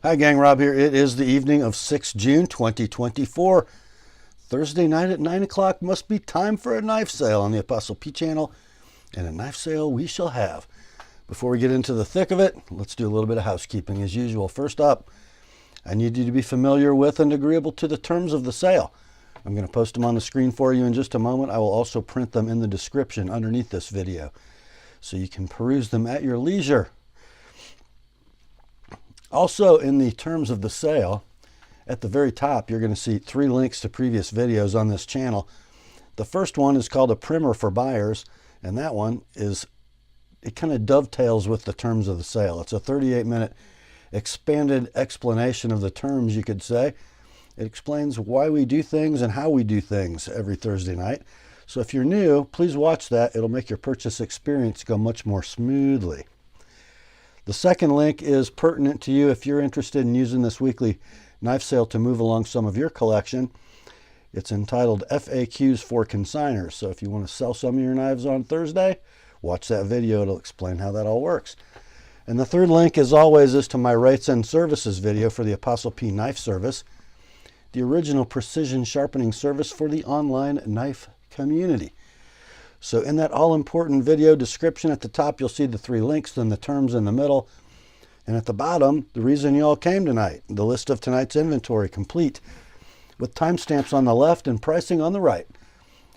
Hi gang, Rob here. It is the evening of 6 June 2024. Thursday night at 9 o'clock must be time for a knife sale on the Apostle P channel, and a knife sale we shall have. Before we get into the thick of it, let's do a little bit of housekeeping as usual. First up, I need you to be familiar with and agreeable to the terms of the sale. I'm going to post them on the screen for you in just a moment. I will also print them in the description underneath this video so you can peruse them at your leisure. Also, in the terms of the sale, at the very top, you're going to see 3 links to previous videos on this channel. The first one is called a primer for buyers, and that one is, it kind of dovetails with the terms of the sale. It's a 38-minute expanded explanation of the terms, you could say. It explains why we do things and how we do things every Thursday night. So if you're new, please watch that. It'll make your purchase experience go much more smoothly. The second link is pertinent to you if you're interested in using this weekly knife sale to move along some of your collection. It's entitled FAQs for Consignors. So if you want to sell some of your knives on Thursday, watch that video. It'll explain how that all works. And the third link, as always, is to my Rates and Services video for the TheApostleP Knife Service, the original precision sharpening service for the online knife community. So in that all-important video description at the top, you'll see the 3 links, then the terms in the middle. And at the bottom, the reason you all came tonight, the list of tonight's inventory complete with timestamps on the left and pricing on the right.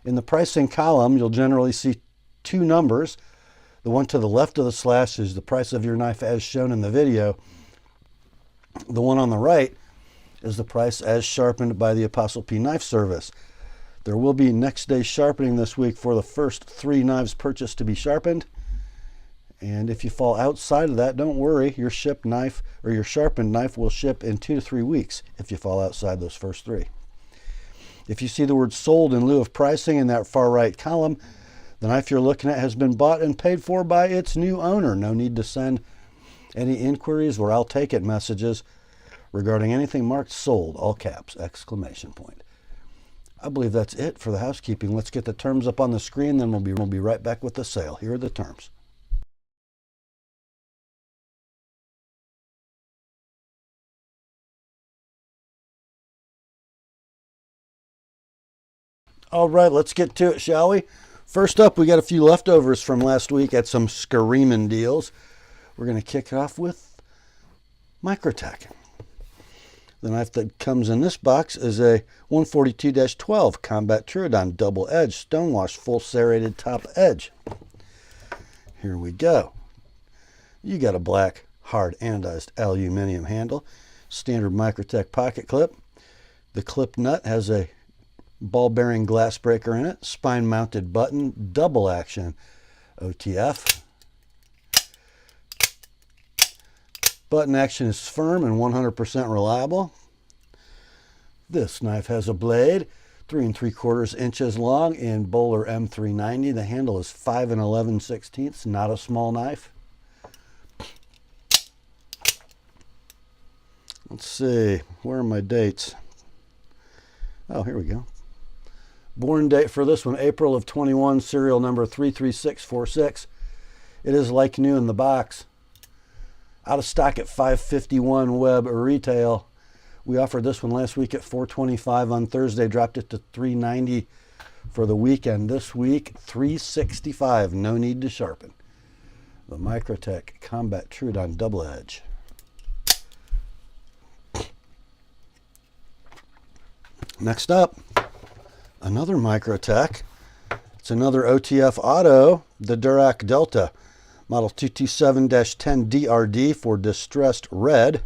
In the pricing column, you'll generally see 2 numbers. The one to the left of the slash is the price of your knife as shown in the video. The one on the right is the price as sharpened by the TheApostleP Knife Service. There will be next day sharpening this week for the first 3 knives purchased to be sharpened. And if you fall outside of that, don't worry. Your shipped knife or your sharpened knife will ship in 2 to 3 weeks if you fall outside those first 3. If you see the word sold in lieu of pricing in that far right column, the knife you're looking at has been bought and paid for by its new owner. No need to send any inquiries or I'll take it messages regarding anything marked sold, all caps, exclamation point. I believe that's it for the housekeeping. Let's get the terms up on the screen, then we'll be right back with the sale. Here are the terms. All right, let's get to it, shall we? First up, we got a few leftovers from last week at some screaming deals. We're going to kick it off with Microtech. The knife that comes in this box is a 142-12 Combat Troodon double edge stonewashed full serrated top edge. Here we go. You got a black hard anodized aluminum handle, standard Microtech pocket clip. The clip nut has a ball bearing glass breaker in it, spine mounted button, double action OTF. Button action is firm and 100% reliable. This knife has a blade 3 3/4 inches long in Bowler M390. The handle is 5 11/16, not a small knife. Let's see, where are my dates? Oh, here we go. Born date for this one, April of 21, serial number 33646. It is like new in the box. Out of stock at $551 web retail. We offered this one last week at $425 on Thursday, dropped it to $390 for the weekend. This week, $365, no need to sharpen. The Microtech Combat Troodon double edge. Next up, another Microtech. It's another OTF Auto, the Dirac Delta. Model 227-10 DRD for distressed red.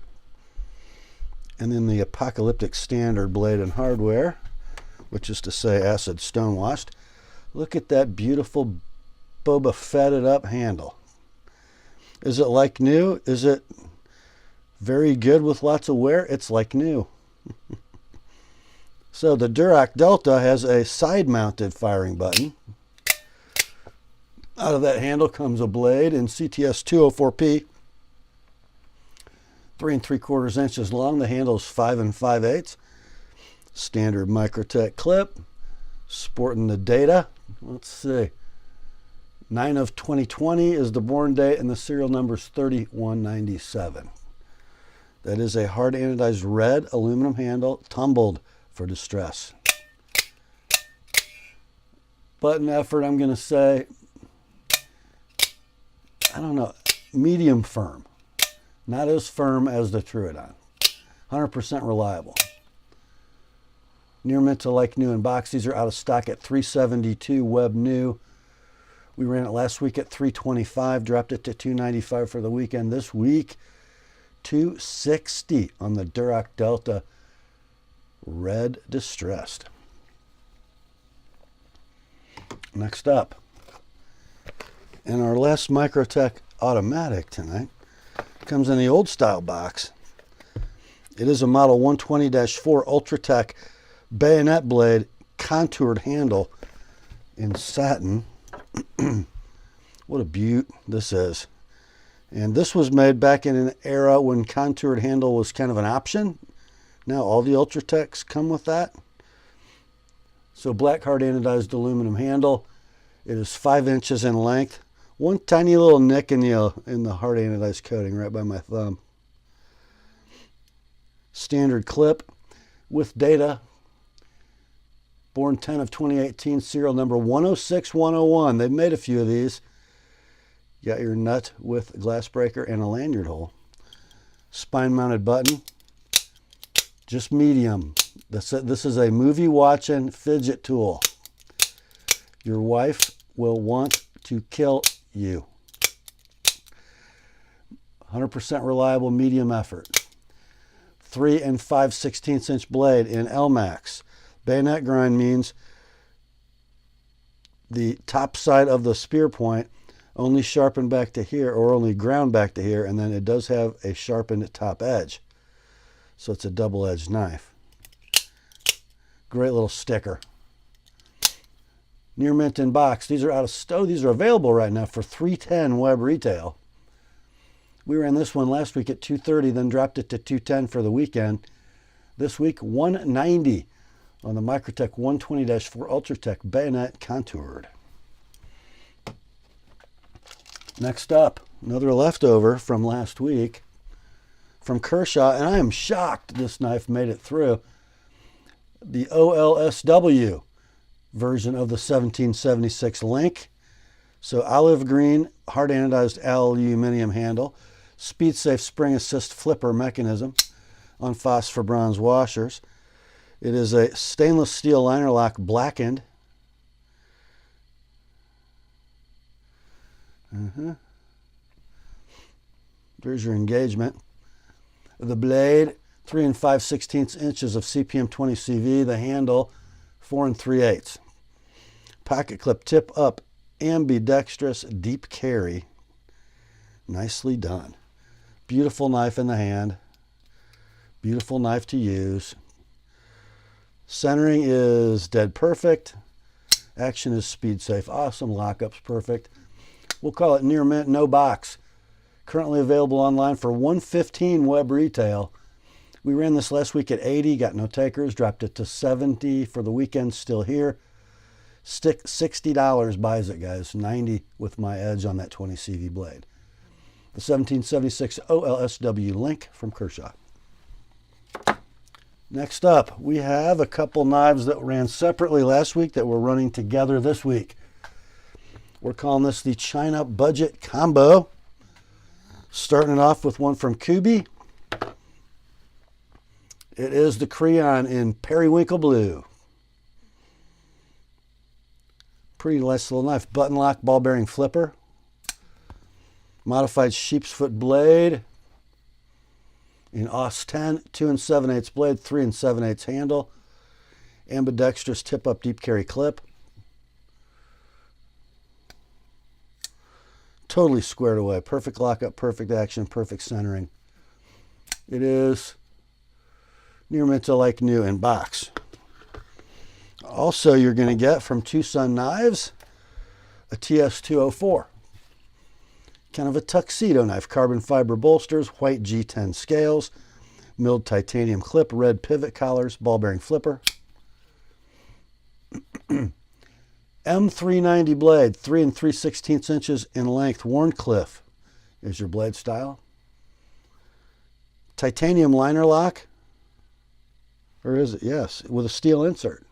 And then the apocalyptic standard blade and hardware, which is to say acid stonewashed. Look at that beautiful Boba Fetted up handle. Is it like new? Is it very good with lots of wear? It's like new. So the Dirac Delta has a side mounted firing button. Out of that handle comes a blade in CTS 204P, 3 3/4 inches long. The handle is 5 5/8. Standard Microtech clip, sporting the data. Let's see, 9 of 2020 is the born date, and the serial number is 3197. That is a hard anodized red aluminum handle, tumbled for distress. Button effort, I'm going to say, I don't know, medium firm. Not as firm as the Troodon. 100% reliable. Near mint to like new in box. These are out of stock at $372 web new. We ran it last week at $325, dropped it to $295 for the weekend. This week, $260 on the Dirac Delta red distressed. Next up, and our last Microtech automatic tonight comes in the old style box. It is a model 120-4 Ultratech bayonet blade, contoured handle in satin. What a beaut this is. And this was made back in an era when contoured handle was kind of an option. Now all the Ultratechs come with that. So black hard anodized aluminum handle. It is 5 inches in length. One tiny little nick in the hard anodized coating right by my thumb. Standard clip with data. Born 10 of 2018, serial number 106101. They've made a few of these. You got your nut with glass breaker and a lanyard hole. Spine mounted button. Just medium. This is a movie watching fidget tool. Your wife will want to kill you. 100% reliable, medium effort. 3 5/16 inch blade in L-Max. Bayonet grind means the top side of the spear point only sharpened back to here, or only ground back to here, and then it does have a sharpened top edge. So it's a double-edged knife. Great little sticker. Near mint in box. These are out of stock. These are available right now for $310 web retail. We ran this one last week at $230, then dropped it to $210 for the weekend. This week, $190 on the Microtech 120-4 Ultratech bayonet contoured. Next up, another leftover from last week from Kershaw, and I am shocked this knife made it through. The OLSW version of the 1776 Link. So olive green, hard anodized aluminum handle, speed safe spring assist flipper mechanism on phosphor bronze washers. It is a stainless steel liner lock, blackened. There's your engagement. The blade, 3 5/16 inches of CPM 20 CV. The handle, 4 3/8. Pocket clip tip up, ambidextrous deep carry. Nicely done. Beautiful knife in the hand. Beautiful knife to use. Centering is dead perfect. Action is speed safe. Awesome. Lockup's perfect. We'll call it near mint, no box. Currently available online for $115 web retail. We ran this last week at $80, got no takers, dropped it to $70 for the weekend, still here. Stick $60 buys it, guys. $90 with my edge on that 20 CV blade. The 1776 OLSW Link from Kershaw. Next up, we have a couple knives that ran separately last week that we're running together this week. We're calling this the China Budget Combo. Starting it off with one from Kubi. It is the Crayon in Periwinkle Blue. Pretty nice little knife. Button lock, ball bearing flipper. Modified sheep's foot blade. In AUS 10, 2 7/8 blade, 3 7/8 handle. Ambidextrous tip up deep carry clip. Totally squared away. Perfect lockup, perfect action, perfect centering. It is near mint to like new in box. Also, you're going to get from TwoSun Knives a TS204. Kind of a tuxedo knife. Carbon fiber bolsters, white G10 scales, milled titanium clip, red pivot collars, ball bearing flipper. M390 blade, 3 3/16 inches in length. Warncliffe is your blade style. titanium liner lock. Or is it? Yes, with a steel insert.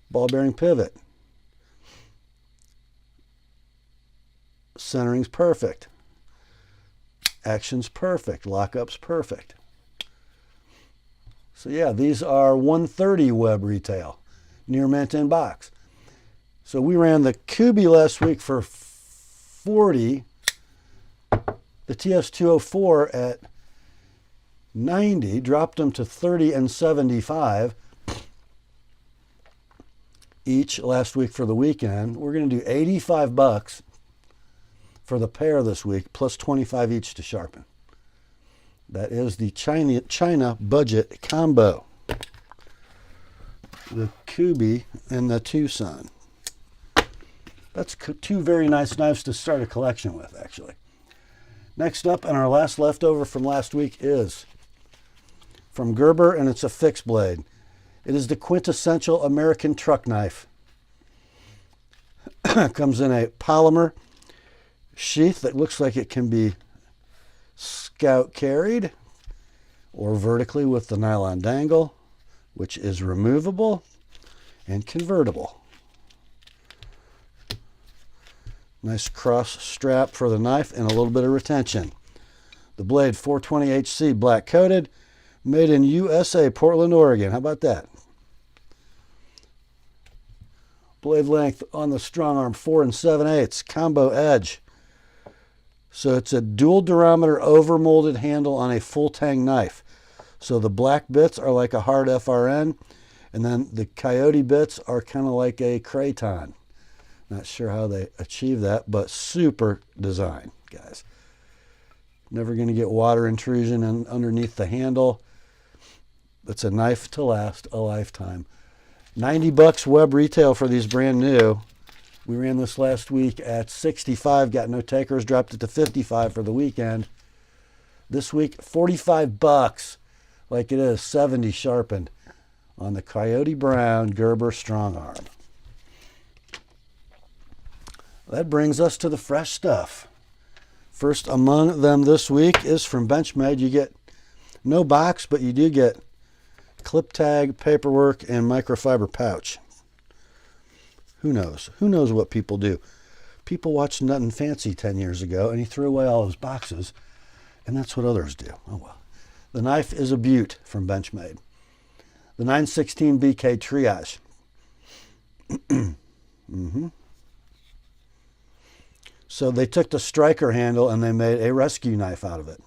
Ball bearing pivot. Centering's perfect. Action's perfect. Lockup's perfect. So yeah, these are $130 web retail, near mint in box. So we ran the Kubi last week for $40, the TS204 at $90, dropped them to $30 and $75 each last week for the weekend. We're going to do $85 for the pair this week, plus $25 each to sharpen. That is the China budget combo. The Kubi and the TwoSun. That's two very nice knives to start a collection with, actually. Next up, and our last leftover from last week, is from Gerber, and it's a fixed blade. It is the quintessential American truck knife. Comes in a polymer sheath that looks like it can be scout carried or vertically with the nylon dangle, which is removable and convertible. Nice cross strap for the knife and a little bit of retention. The blade 420HC black coated, made in USA, Portland, Oregon. How about that? Blade length on the Strongarm 4 7/8 combo edge. So it's a dual durometer over molded handle on a full tang knife. So the black bits are like a hard FRN, and then the coyote bits are kind of like a craton. Not sure how they achieve that, but super design, guys. Never going to get water intrusion underneath the handle. It's a knife to last a lifetime. $90 web retail for these brand new. We ran this last week at $65, got no takers, dropped it to $55 for the weekend. This week, $45, like it is, $70 sharpened on the Coyote Brown Gerber Strongarm. That brings us to the fresh stuff. First among them this week is from Benchmade. You get no box, but you do get clip tag, paperwork, and microfiber pouch. Who knows? Who knows what people do? People watched Nothing Fancy 10 years ago, and he threw away all his boxes, and that's what others do. Oh well. The knife is a beaut from Benchmade. The 916 BK Triage. So they took the striker handle and they made a rescue knife out of it.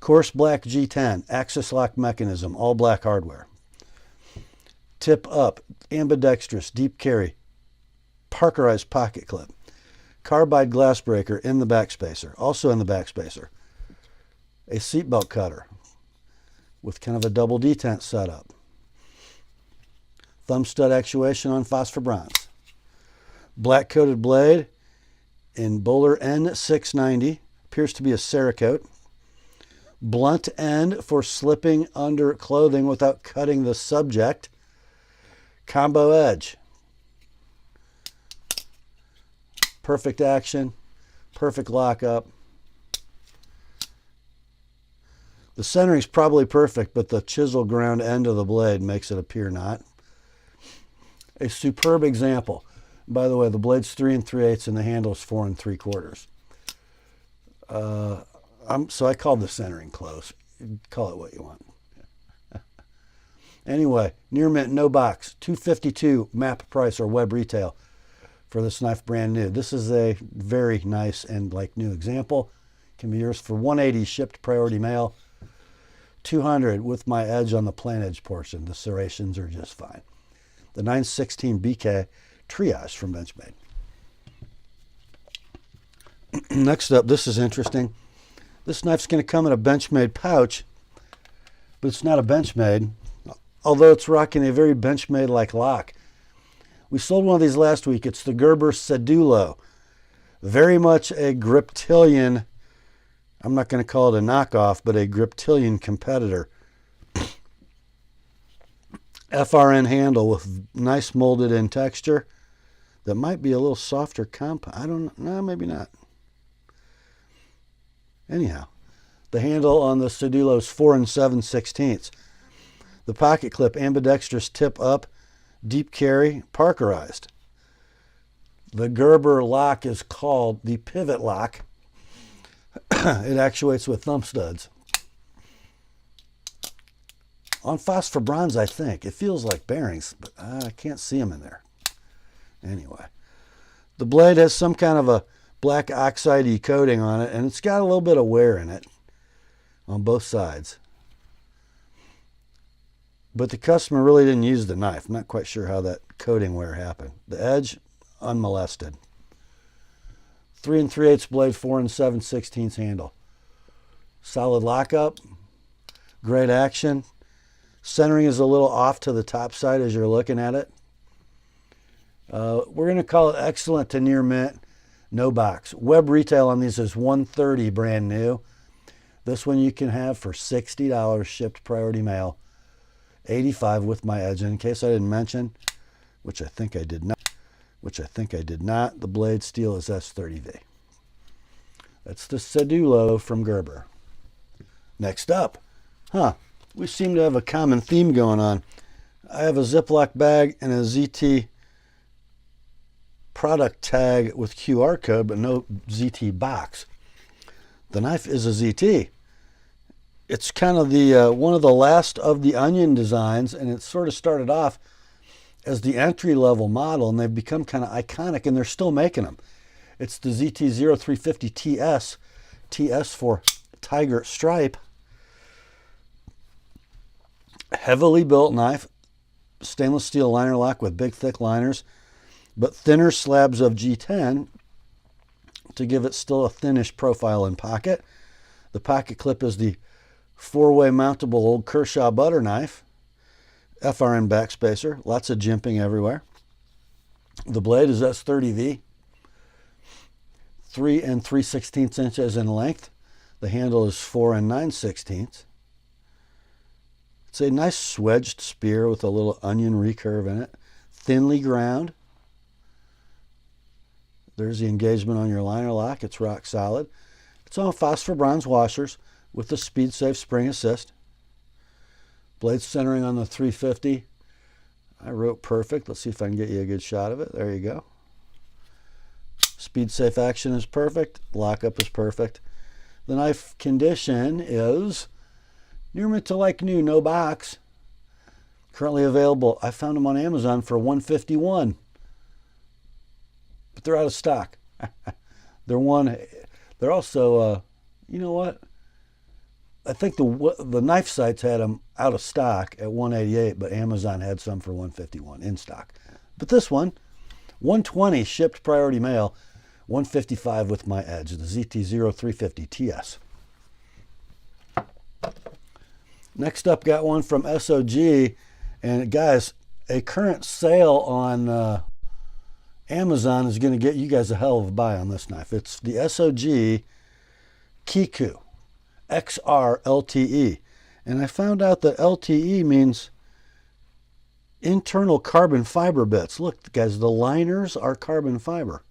Coarse black G10, axis lock mechanism, all black hardware. Tip up, ambidextrous, deep carry, Parkerized pocket clip. Carbide glass breaker in the backspacer, also in the backspacer. A seatbelt cutter with kind of a double detent setup. Thumb stud actuation on phosphor bronze. Black coated blade in Bowler N690, appears to be a Cerakote. Blunt end for slipping under clothing without cutting the subject. Combo edge. Perfect action, perfect lockup. The centering is probably perfect, but the chisel ground end of the blade makes it appear not. A superb example. By the way, the blade's 3 3/8 and the handle's 4 3/4. So I called the centering close. Call it what you want. Anyway, near mint, no box, $252 map price or web retail for this knife, brand new. This is a very nice and like new example. Can be yours for $180 shipped priority mail. $200 with my edge on the plain edge portion. The serrations are just fine. The 916 BK Triage from Benchmade. Next up, this is interesting. This knife's going to come in a Benchmade pouch, but it's not a Benchmade, although it's rocking a very Benchmade-like lock. We sold one of these last week. It's the Gerber Sedulo. Very much a Griptilian, I'm not going to call it a knockoff, but a Griptilian competitor. FRN handle with nice molded in texture that might be a little softer compound. I don't know, maybe not. Anyhow, The handle on the Sedulo is 4 7/16. The pocket clip, ambidextrous tip up, deep carry, parkerized. The Gerber lock is called the pivot lock. It actuates with thumb studs. On phosphor bronze, I think. It feels like bearings, but I can't see them in there. Anyway, the blade has some kind of a black oxide-y coating on it, and it's got a little bit of wear in it on both sides. But the customer really didn't use the knife. I'm not quite sure how that coating wear happened. The edge, unmolested. 3 3/8 blade, 4 7/16 handle. Solid lockup, great action. Centering is a little off to the top side as you're looking at it. We're going to call it excellent to near mint, no box. Web retail on these is $130 brand new. This one you can have for $60 shipped priority mail, $85 with my edge. And in case I didn't mention, which I think I did not, the blade steel is S30V. That's the Sedulo from Gerber. Next up, we seem to have a common theme going on. I have a Ziploc bag and a ZT product tag with QR code, but no ZT box. The knife is a ZT. It's kind of the one of the last of the onion designs, and it sort of started off as the entry-level model, and they've become kind of iconic, and they're still making them. It's the ZT0350 TS, TS for Tiger Stripe. Heavily built knife, stainless steel liner lock with big thick liners, but thinner slabs of G10 to give it still a thinnish profile in pocket. The pocket clip is the 4-way mountable old Kershaw butter knife, FRN backspacer, lots of jimping everywhere. The blade is S30V, 3 3/16 inches in length. The handle is 4 9/16. It's a nice wedged spear with a little onion recurve in it, thinly ground. There's the engagement on your liner lock. It's rock solid. It's on phosphor bronze washers with the speed safe spring assist. Blade centering on the 350. I wrote perfect. Let's see if I can get you a good shot of it. There you go. Speed safe action is perfect. Lockup is perfect. The knife condition is near mint to like new, no box. Currently available. I found them on Amazon for $151. But they're out of stock. They're also, you know what? I think the knife sites had them out of stock at $188, but Amazon had some for $151 in stock. But this one, $120 shipped priority mail, $155 with my edge, the ZT0350 TS. Next up, got one from SOG, and guys, a current sale on Amazon is going to get you guys a hell of a buy on this knife. It's the SOG Kiku XR LTE. And I found out that LTE means internal carbon fiber bits. Look, guys, the liners are carbon fiber.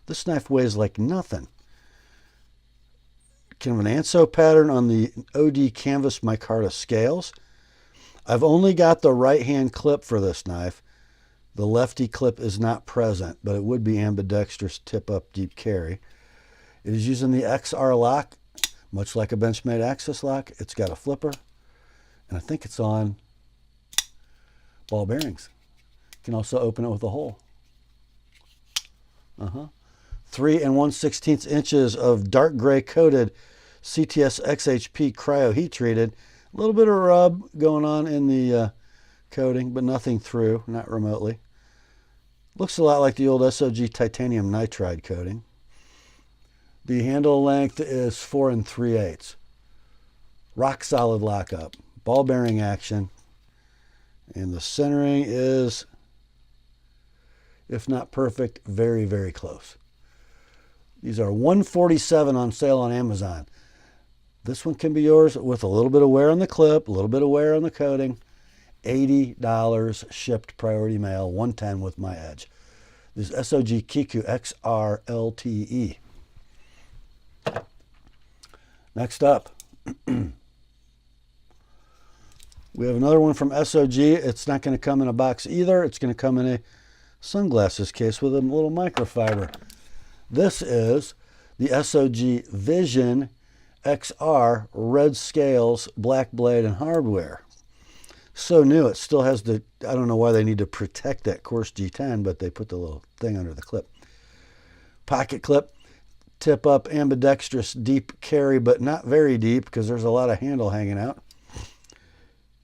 This knife weighs like nothing. Kind of an anso pattern on the OD canvas micarta scales. I've only got the right hand clip for this knife. The lefty clip is not present, but it would be ambidextrous tip up deep carry. It is using the XR lock, much like a Benchmade access lock. It's got a flipper, and I think it's on ball bearings. You can also open it with a hole. 3 1/16 inches of dark gray coated CTS XHP cryo heat treated. A little bit of rub going on in the coating, but nothing through, not remotely. Looks a lot like the old SOG titanium nitride coating. The handle length is 4 3/8. Rock solid lockup, ball bearing action, and the centering is, if not perfect, very, very close. These are $147 on sale on Amazon. This one can be yours with a little bit of wear on the clip, a little bit of wear on the coating. $80 shipped priority mail, $110 with my edge. This is SOG Kiku XR LTE. Next up, We have another one from SOG. It's not going to come in a box either. It's going to come in a sunglasses case with a little microfiber. This is the SOG Vision XR red scales, black blade, and hardware. So new, it still has the, I don't know why they need to protect that coarse G10, but they put the little thing under the clip. Pocket clip, tip up, ambidextrous, deep carry, but not very deep because there's a lot of handle hanging out.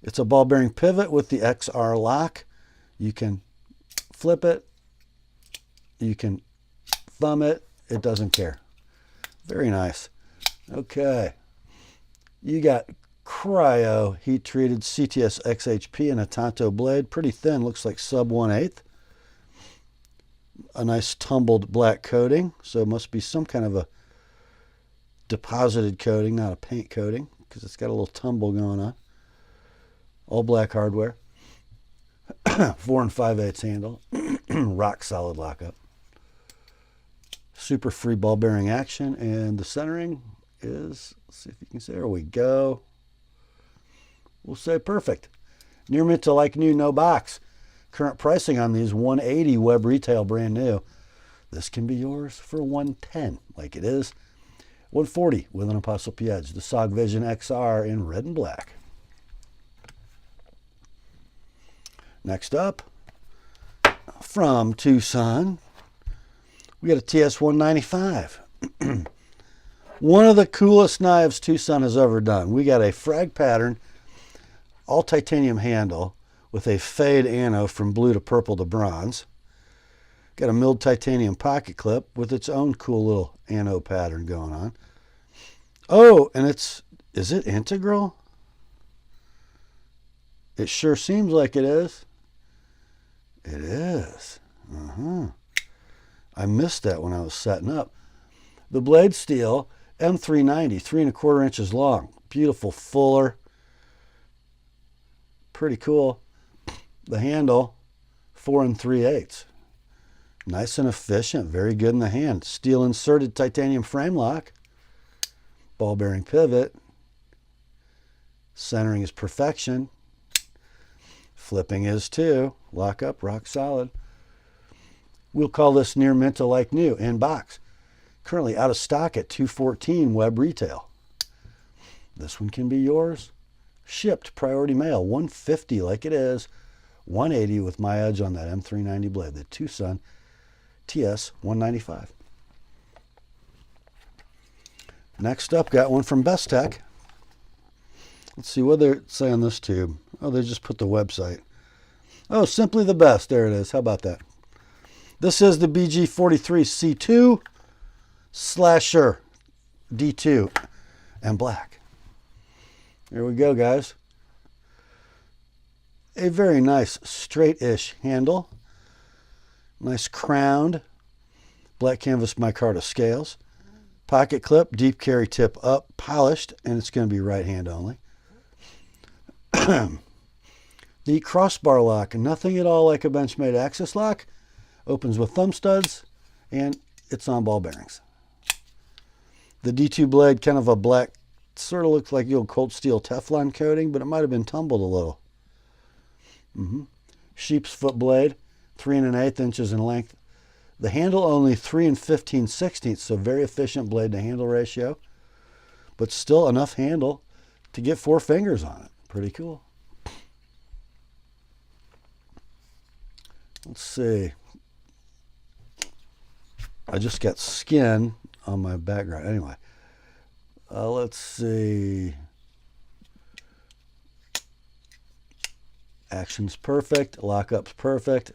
It's a ball bearing pivot with the XR lock. You can flip it, you can thumb it, it doesn't care. Very nice. Okay, you got cryo heat treated CTS XHP and a Tonto blade, pretty thin, looks like sub 1/8. A nice tumbled black coating, so it must be some kind of a deposited coating, not a paint coating, because it's got a little tumble going on. All black hardware. 4 5/8 handle. Rock solid lockup. Super free ball bearing action, and the centering is, let's see if you can see, there we go. We'll say perfect. Near mint to like new, no box. Current pricing on these $180 web retail, brand new. This can be yours for $110, like it is. $140 with an ApostleP Edge. The SOG Vision XR in red and black. Next up, from TwoSun, we got a TS-195. One of the coolest knives TwoSun has ever done. We got a frag pattern, all titanium handle with a fade ano from blue to purple to bronze. Got a milled titanium pocket clip with its own cool little ano pattern going on. Oh, and is it integral? It sure seems like it is. It is. I missed that when I was setting up. The blade steel, M390, 3 1/4 inches long. Beautiful fuller. Pretty cool. The handle, 4 3/8. Nice and efficient, very good in the hand. Steel inserted titanium frame lock. Ball bearing pivot. Centering is perfection. Flipping is too. Lock up, rock solid. We'll call this near mint to like new in box. Currently out of stock at $214 web retail. This one can be yours. Shipped priority mail, $150 like it is. $180 with my edge on that M390 blade, the TwoSun TS-195. Next up, got one from Bestech. Let's see what they say on this tube. Oh, they just put the website. Oh, simply the best. There it is. How about that? This is the BG43C2 Slasher D2 and black. There we go, guys. A very nice straight-ish handle. Nice crowned black canvas micarta scales. Pocket clip, deep carry tip up, polished, and it's going to be right hand only. The crossbar lock, nothing at all like a Benchmade access lock. Opens with thumb studs, and it's on ball bearings. The D2 blade, kind of a black, sort of looks like the old cold steel Teflon coating, but it might have been tumbled a little. Sheep's foot blade, 3 1/8 inches in length. The handle only 3 15/16, so very efficient blade to handle ratio, but still enough handle to get 4 fingers on it. Pretty cool. Let's see. I just got skin on my background. Anyway, let's see. Action's perfect. Lockup's perfect.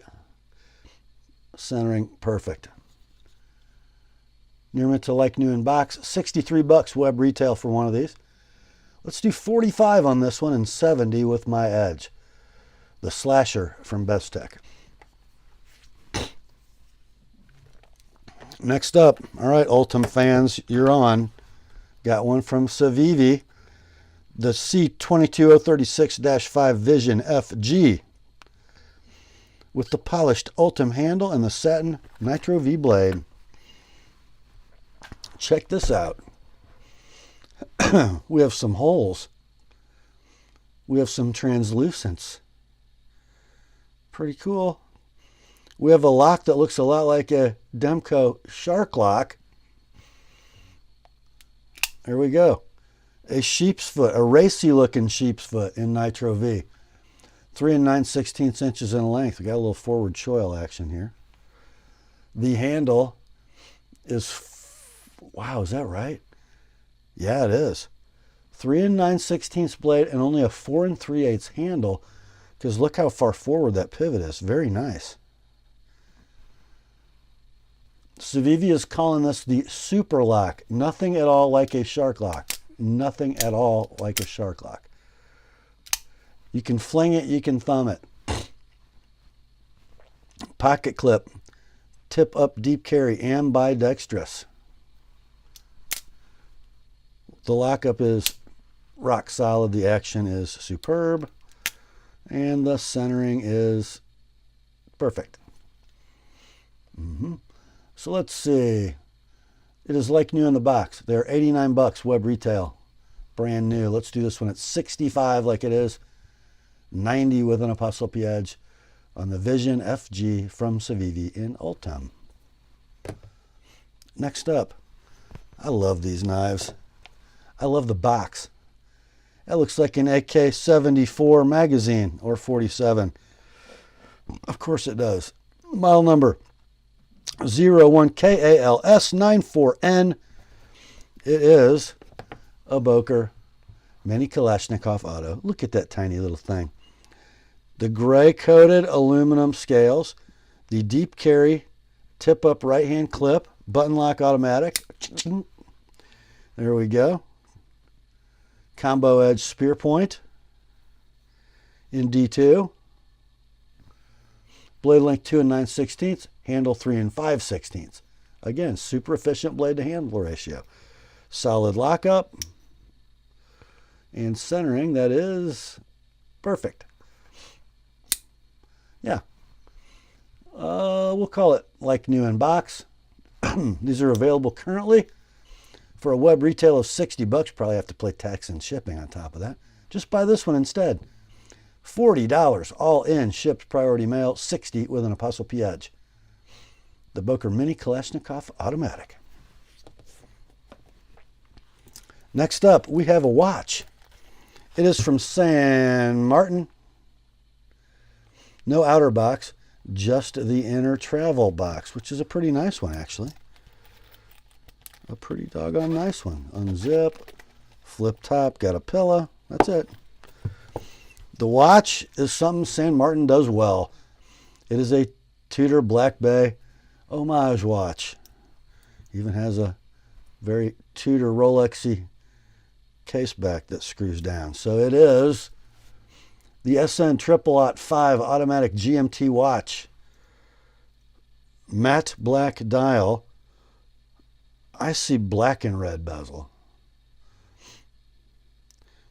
Centering perfect. Near mint to like new in box. $63 web retail for one of these. Let's do 45 on this one and 70 with my edge. The Slasher from Bestech. Next up, all right, Ultim fans, you're on. Got one from Civivi, the C22036-5 Vision FG, with the polished Ultim handle and the satin Nitro V blade. Check this out. We have some holes. We have some translucence. Pretty cool. We have a lock that looks a lot like a Demco shark lock. There we go. A sheep's foot, a racy looking sheep's foot in Nitro V. 3 9/16 inches in length. We got a little forward choil action here. The handle is, wow, is that right? Yeah, it is. 3 9/16 blade and only a 4 3/8 handle, because look how far forward that pivot is. Very nice. Civivi is calling this the super lock. Nothing at all like a shark lock. Nothing at all like a shark lock. You can fling it, you can thumb it. Pocket clip, tip up deep carry, ambidextrous. The lockup is rock solid. The action is superb. And the centering is perfect. So let's see. It is like new in the box. They're $89 web retail. Brand new. Let's do this one at $65 like it is. $90 with an ApostleP Edge on the Vision FG from Civivi in Ultem. Next up, I love these knives. I love the box. That looks like an AK-74 magazine or 47. Of course it does. Model number 01KALS94N. It is a Boker Mini Kalashnikov Auto. Look at that tiny little thing. The gray coated aluminum scales, the deep carry tip up right hand clip, button lock automatic. There we go. Combo edge spear point in D2. Blade length 2 9/16, handle 3 5/16. Again, super efficient blade to handle ratio. Solid lockup and centering that is perfect. Yeah. We'll call it like new in box. These are available currently for a web retail of $60. Probably have to pay tax and shipping on top of that. Just buy this one instead. $40 all in, shipped priority mail, $60 with an ApostleP Edge. The Boker Mini Kalashnikov Automatic. Next up, we have a watch. It is from San Martin. No outer box, just the inner travel box, which is a pretty nice one, actually. A pretty doggone nice one. Unzip, flip top, got a pillow. That's it. The watch is something San Martin does well. It is a Tudor Black Bay homage watch. Even has a very Tudor Rolexy case back that screws down. So it is the SN 5 automatic GMT watch. Matte black dial. I see black and red bezel.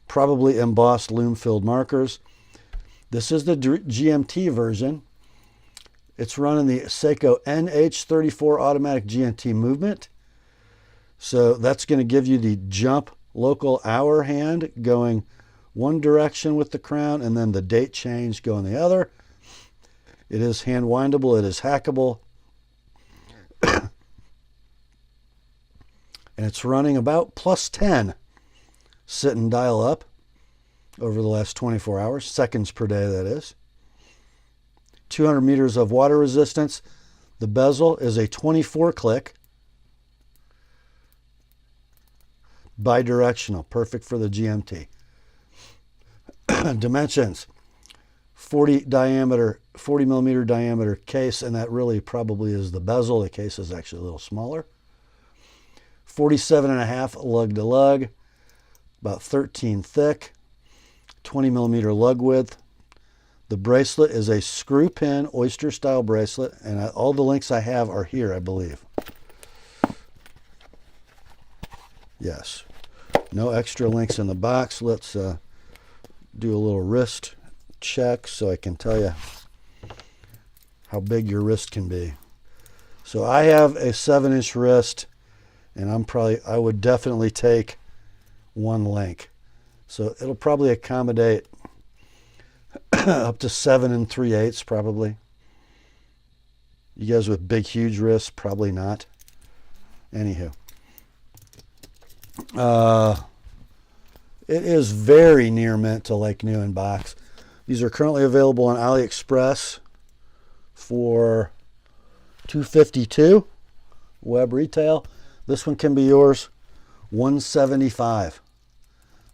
Probably embossed loom-filled markers. This is the GMT version. It's running the Seiko NH34 automatic GMT movement. So that's going to give you the jump local hour hand going one direction with the crown and then the date change going the other. It is hand windable. It is hackable. And it's running about +10 sit and dial up over the last 24 hours, seconds per day that is. 200 meters of water resistance. The bezel is a 24 click. Bidirectional, perfect for the GMT. Dimensions, 40 millimeter diameter case, and that really probably is the bezel. The case is actually a little smaller. 47.5 lug to lug, about 13 thick, 20 millimeter lug width. The bracelet is a screw pin oyster style bracelet, and all the links I have are here, I believe. Yes, no extra links in the box. Let's do a little wrist check so I can tell you how big your wrist can be. So I have a 7-inch wrist, and I would definitely take one link. So it'll probably accommodate up to 7 3/8 probably. You guys with big, huge wrists, probably not. Anywho. It is very near mint to like new in box. These are currently available on AliExpress for $252 web retail. This one can be yours $175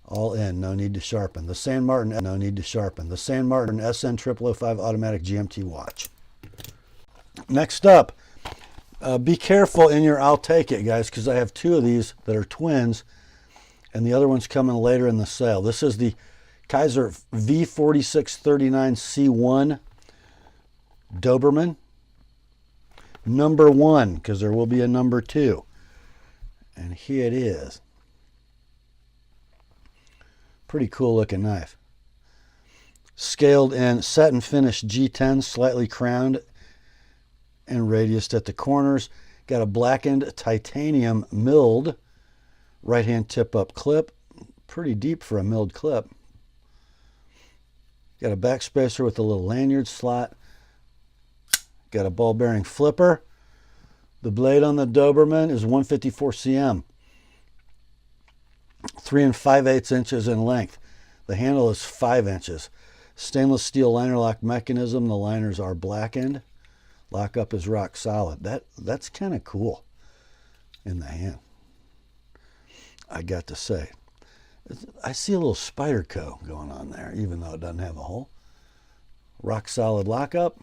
all in, no need to sharpen. The San Martin, no need to sharpen. The San Martin SN0005 automatic GMT watch. Next up, be careful in your I'll take it, guys, because I have two of these that are twins, and the other one's coming later in the sale. This is the Kizer V4639C1 Doberman. Number 1, because there will be a number 2. And here it is. Pretty cool looking knife. Scaled in set and finished G10, slightly crowned and radiused at the corners. Got a blackened titanium milled right hand tip up clip. Pretty deep for a milled clip. Got a back spacer with a little lanyard slot. Got a ball bearing flipper. The blade on the Doberman is 154 cm. 3 5/8 inches in length. The handle is 5 inches. Stainless steel liner lock mechanism. The liners are blackened. Lockup is rock solid. That's kind of cool in the hand, I got to say. I see a little Spyderco going on there, even though it doesn't have a hole. Rock solid lockup.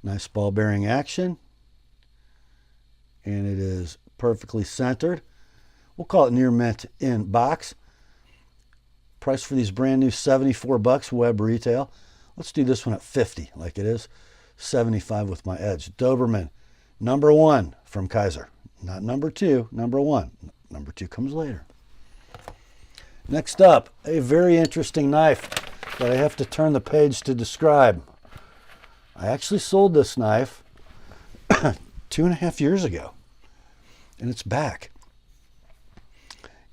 Nice ball bearing action. And it is perfectly centered. We'll call it near mint in box. Price for these brand new $74 web retail. Let's do this one at $50 like it is. $75 with my edge. Doberman, number 1 from Kizer. Not number 2, number 1. Number 2 comes later. Next up, a very interesting knife that I have to turn the page to describe. I actually sold this knife 2.5 years ago, and it's back.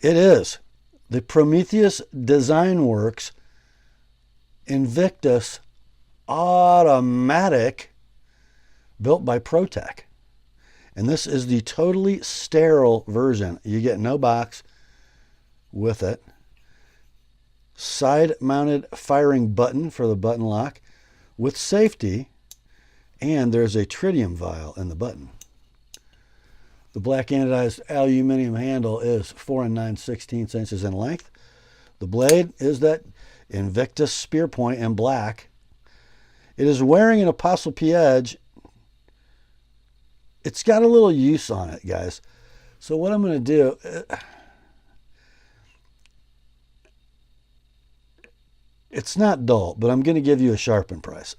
It is the Prometheus Design Works Invictus automatic built by Protech. And this is the totally sterile version. You get no box with it. Side mounted firing button for the button lock with safety, and there's a tritium vial in the button. The black anodized aluminum handle is 4 9/16 inches in length. The blade is that Invictus spear point in black. It is wearing an ApostleP edge. It's got a little use on it, guys. So what I'm going to do, it's not dull, but I'm going to give you a sharpen price.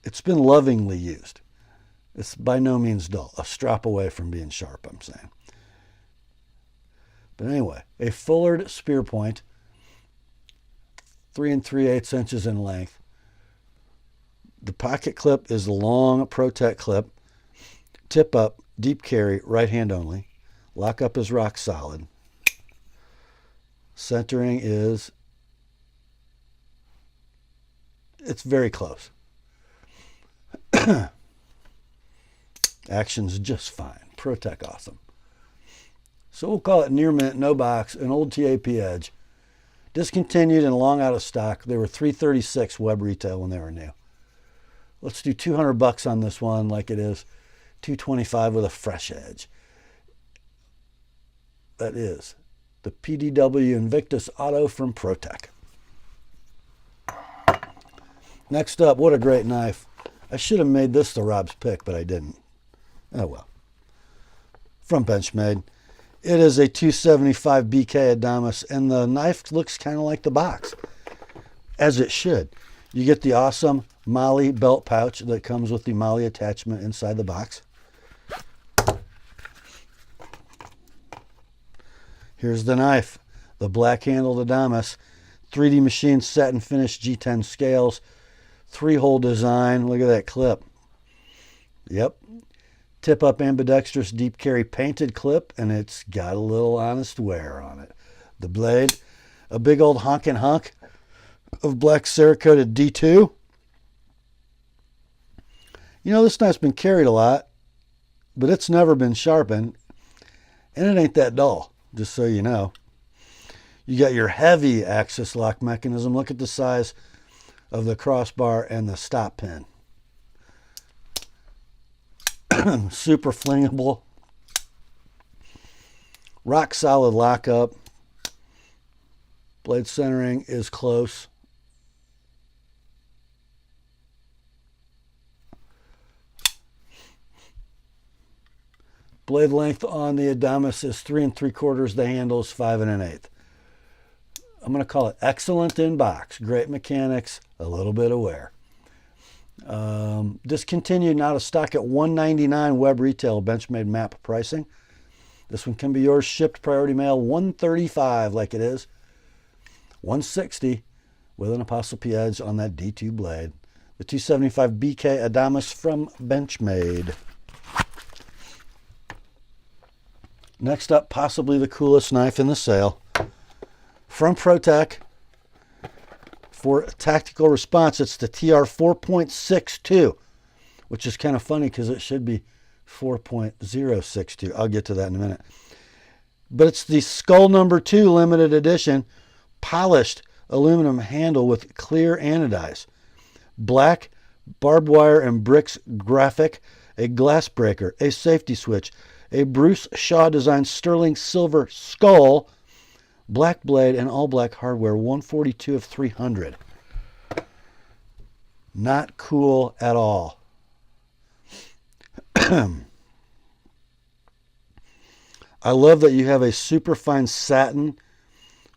It's been lovingly used. It's by no means dull. A strap away from being sharp, I'm saying. But anyway, a fullered spear point, 3 3/8 inches in length. The pocket clip is the long Protech clip. Tip up, deep carry, right hand only. Lockup is rock solid. Centering is, it's very close. Action's just fine. Protech awesome. So we'll call it near mint, no box, an old TAP edge. Discontinued and long out of stock. They were $336 web retail when they were new. Let's do $200 on this one like it is. $225 with a fresh edge. That is the PDW Invictus Auto from Protech. Next up, what a great knife. I should have made this the Rob's pick, but I didn't. Oh well. From Benchmade. It is a 275 BK Adamas, and the knife looks kind of like the box, as it should. You get the awesome Molly belt pouch that comes with the Molly attachment inside the box. Here's the knife, the black handled Adamas, 3D machine set and finished G10 scales, 3-hole design. Look at that clip. Yep. Tip up ambidextrous deep carry painted clip, and it's got a little honest wear on it. The blade, a big old honkin' hunk of black Cerakoted D2. You know, this knife's been carried a lot, but it's never been sharpened, and it ain't that dull, just so you know. You got your heavy axis lock mechanism. Look at the size of the crossbar and the stop pin. Super flingable. Rock solid lockup. Blade centering is close. Blade length on the Adamas is 3 3/4. The handle is 5 1/8. I'm going to call it excellent in box. Great mechanics, a little bit of wear. Discontinued, now to stock at $199 web retail, Benchmade map pricing. This one can be yours, shipped priority mail, $135 like it is. $160 with an ApostleP edge on that D2 blade. The 275 BK Adamas from Benchmade. Next up, possibly the coolest knife in the sale. From Protech. For tactical response, it's the TR 4.62, which is kind of funny because it should be 4.062. I'll get to that in a minute. But it's the Skull number 2 limited edition polished aluminum handle with clear anodize. Black barbed wire and bricks graphic, a glass breaker, a safety switch, a Bruce Shaw designed sterling silver skull, black blade, and all black hardware, 142 of 300. Not cool at all. I love that you have a super fine satin,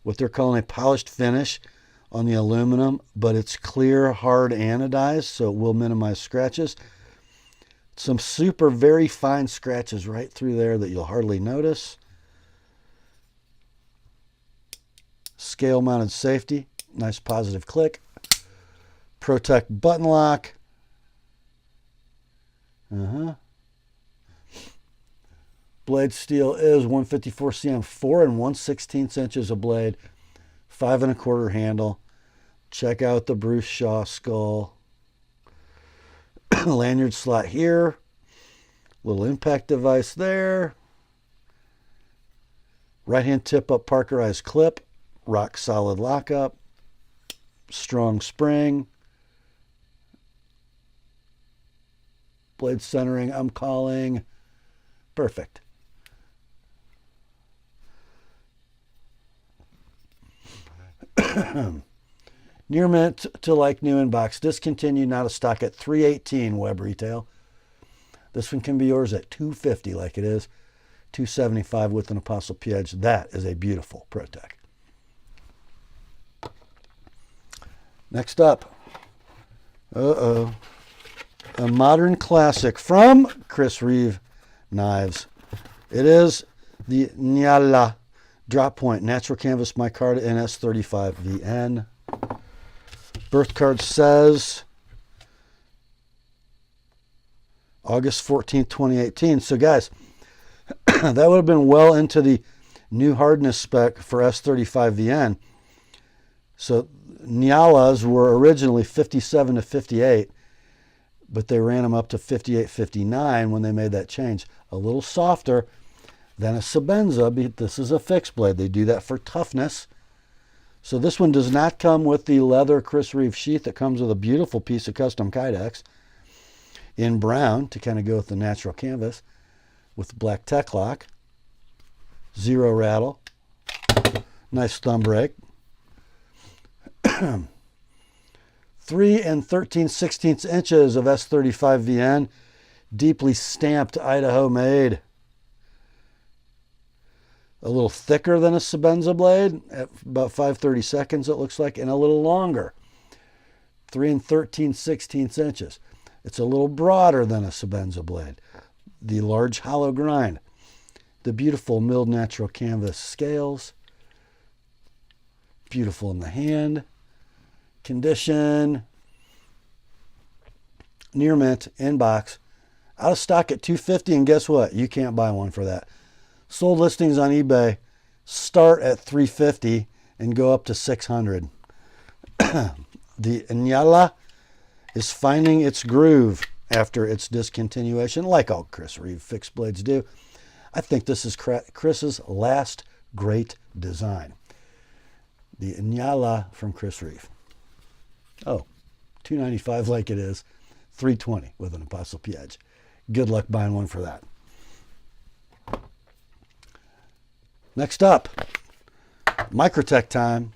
what they're calling a polished finish on the aluminum, but it's clear, hard anodized, so it will minimize scratches. Some super very fine scratches right through there that you'll hardly notice. Scale mounted safety, nice positive click. Protech button lock. Blade steel is 154 cm, 4 1/16 inches of blade, 5 1/4 handle. Check out the Bruce Shaw skull. Lanyard slot here. Little impact device there. Right hand tip up Parkerized clip. Rock solid lockup. Strong spring. Blade centering, I'm calling perfect. Near mint to like new in box. Discontinued, now to stock at $318 web retail. This one can be yours at $250 like it is. $275 with an ApostleP edge. That is a beautiful Protech. Next up, a modern classic from Chris Reeve Knives. It is the Nyala Drop Point Natural Canvas Micarta NS35 VN. Birth card says August 14th, 2018. So guys, that would have been well into the new hardness spec for S35 VN. So Nyalas were originally 57 to 58, but they ran them up to 58, 59 when they made that change. A little softer than a Sebenza. This is a fixed blade. They do that for toughness. So this one does not come with the leather Chris Reeve sheath. It comes with a beautiful piece of custom Kydex in brown to kind of go with the natural canvas with black tech lock. Zero rattle. Nice thumb brake. 3 13/16 inches of S35 VN, deeply stamped Idaho made. A little thicker than a Sebenza blade, at about 5/32 it looks like, and a little longer. 3 13/16 inches. It's a little broader than a Sebenza blade. The large hollow grind. The beautiful milled natural canvas scales. Beautiful in the hand. Condition. Near mint, in box. Out of stock at $250, and guess what? You can't buy one for that. Sold listings on eBay start at $350 and go up to $600. The Inyala is finding its groove after its discontinuation, like all Chris Reeve fixed blades do. I think this is Chris's last great design. The Inyala from Chris Reeve. Oh, $295 like it is, $320 with an ApostleP edge. Good luck buying one for that. Next up, Microtech time.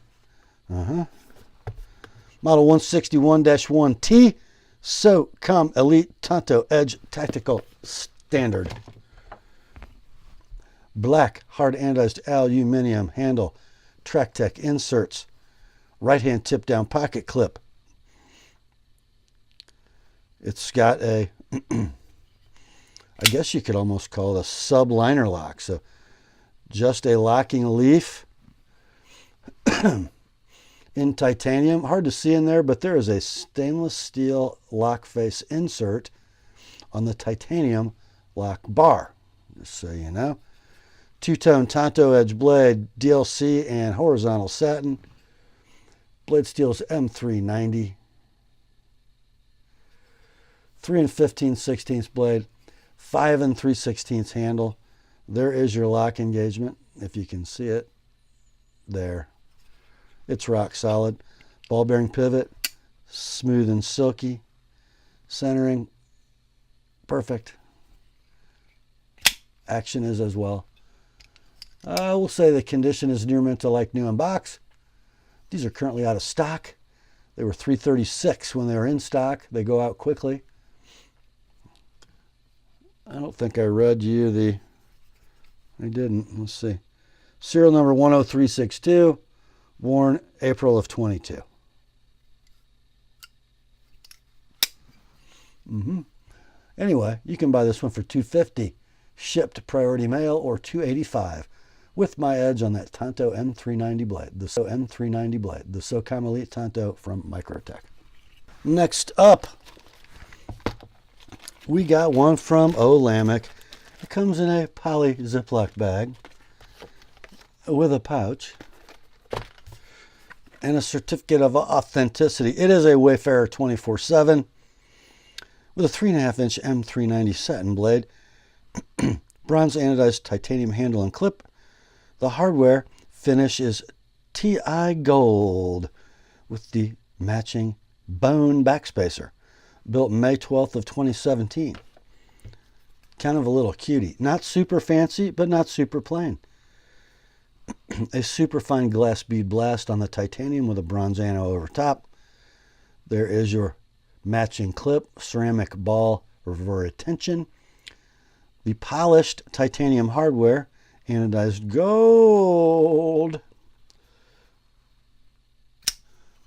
Model 161-1T, SOCOM Elite Tanto Edge Tactical Standard. Black hard anodized aluminum handle, TrackTech inserts, right hand tip down pocket clip. It's got a, I guess you could almost call it a subliner lock. So just a locking leaf in titanium. Hard to see in there, but there is a stainless steel lock face insert on the titanium lock bar, just so you know. Two-tone Tanto edge blade, DLC and horizontal satin. Blade steel is M390. 3 15/16 blade, 5 3/16 handle. There is your lock engagement, if you can see it. There. It's rock solid. Ball bearing pivot, smooth and silky. Centering, perfect. Action is as well. I will say the condition is near mint to like new in box. These are currently out of stock. They were $336 when they were in stock. They go out quickly. I don't think I read you the... I didn't. Let's see. Serial number 10362, worn April of 22. Anyway, you can buy this one for $250, shipped priority mail, or $285 with my edge on that Tanto M390 blade, the M390 blade, the SOCOM Elite Tanto from Microtech. Next up, we got one from Olamic. It comes in a poly Ziploc bag with a pouch and a certificate of authenticity. It is a Wayfarer 24/7 with a 3.5-inch M390 satin blade, bronze anodized titanium handle and clip. The hardware finish is TI gold with the matching bone backspacer. Built May 12th of 2017. Kind of a little cutie. Not super fancy, but not super plain. A super fine glass bead blast on the titanium with a bronze ano over top. There is your matching clip, ceramic ball for retention. The polished titanium hardware, anodized gold.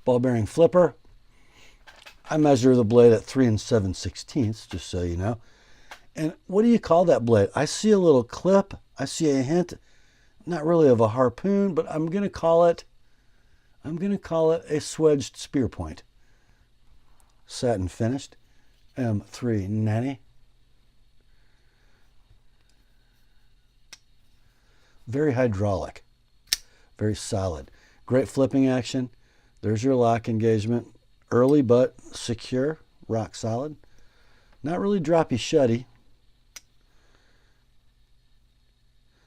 Ball bearing flipper. I measure the blade at 3 7/16, just so you know. And what do you call that blade? I see a little clip. I see a hint, not really of a harpoon, but I'm going to call it a swedged spear point. Satin finished, M390. Very hydraulic, very solid. Great flipping action. There's your lock engagement. Early but secure, rock solid. Not really droppy shutty.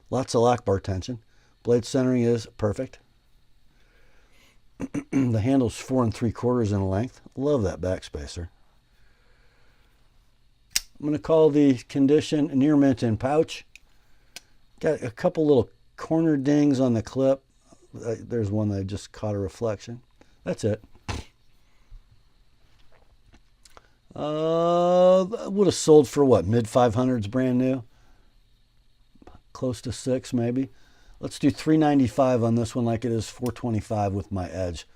Lots of lock bar tension. Blade centering is perfect. The handle's 4 3/4 in length. Love that backspacer. I'm going to call the condition near mint in pouch. Got a couple little corner dings on the clip. There's one that I just caught a reflection. That's it. Would have sold for what, mid 500s brand new? Close to 6 maybe. Let's do $395 on this one, like it is $425 with my edge.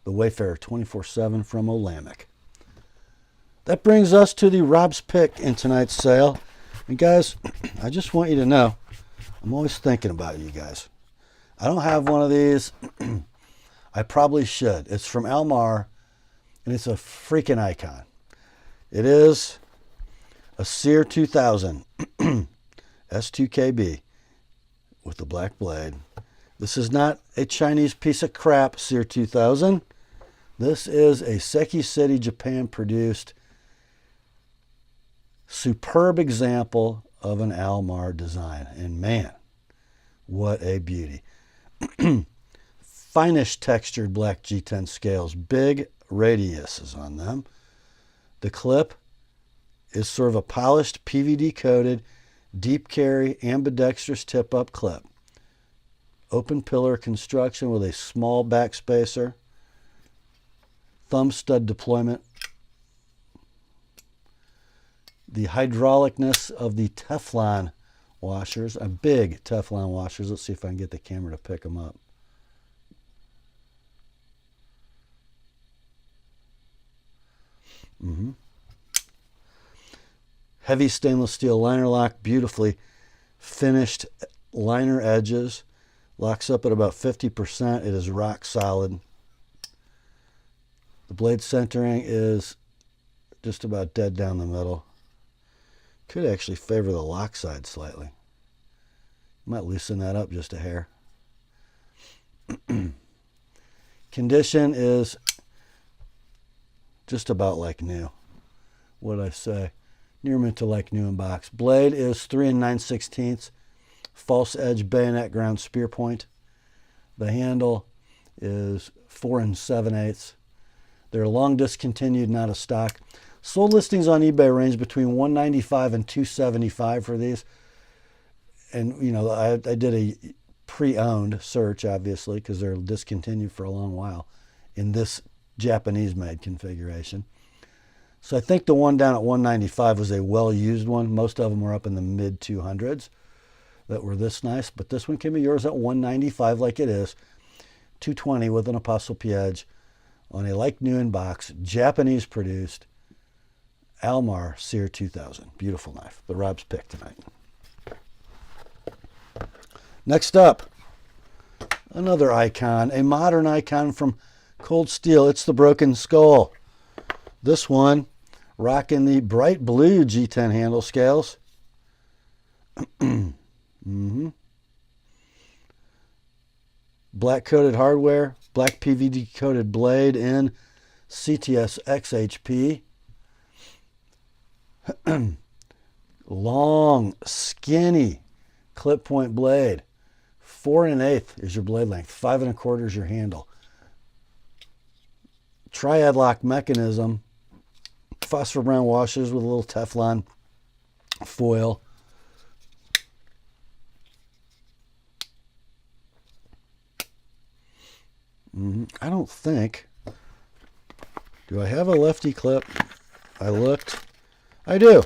The Wayfarer 24/7 from Olamic. That brings us to the Rob's Pick in tonight's sale. And guys, I just want you to know, I'm always thinking about you guys. I don't have one of these. I probably should. It's from Almar, and it's a freaking icon. It is a Sear 2000 S2KB with the black blade. This is not a Chinese piece of crap Sear 2000. This is a Seki City, Japan produced superb example of an Almar design. And man, what a beauty. Finest textured black G10 scales, big radiuses on them. The clip is sort of a polished PVD coated deep carry ambidextrous tip up clip. Open pillar construction with a small back spacer. Thumb stud deployment. The hydraulicness of the Teflon washers, big Teflon washers. Let's see if I can get the camera to pick them up. Heavy stainless steel liner lock, beautifully finished liner edges. Locks up at about 50%. It is rock solid. The blade centering is just about dead down the middle. Could actually favor the lock side slightly. Might loosen that up just a hair. Condition is just about like new. What'd I say? Near mint to like new in box. Blade is 3 9/16. False edge bayonet ground spear point. The handle is 4 7/8. They're long discontinued, not a stock. Sold listings on eBay range between $195 and $275 for these. And, you know, I did a pre-owned search, obviously, because they're discontinued for a long while in this Japanese-made configuration. So I think the one down at $195 was a well-used one. Most of them were up in the mid-200s that were this nice. But this one can be yours at $195 like it is. $220 with an ApostleP edge on a like new in box, Japanese-produced Almar Sear 2000. Beautiful knife. The Rob's pick tonight. Next up, another icon, a modern icon from Cold Steel. It's the Broken Skull. This one rocking the bright blue G10 handle scales. Black coated hardware, black PVD coated blade in CTS XHP. Long, skinny clip point blade. 4 1/8 is your blade length. 5 1/4 is your handle. Triad lock mechanism. Phosphor brown washers with a little Teflon foil. I don't think. Do I have a lefty clip? I looked. I do.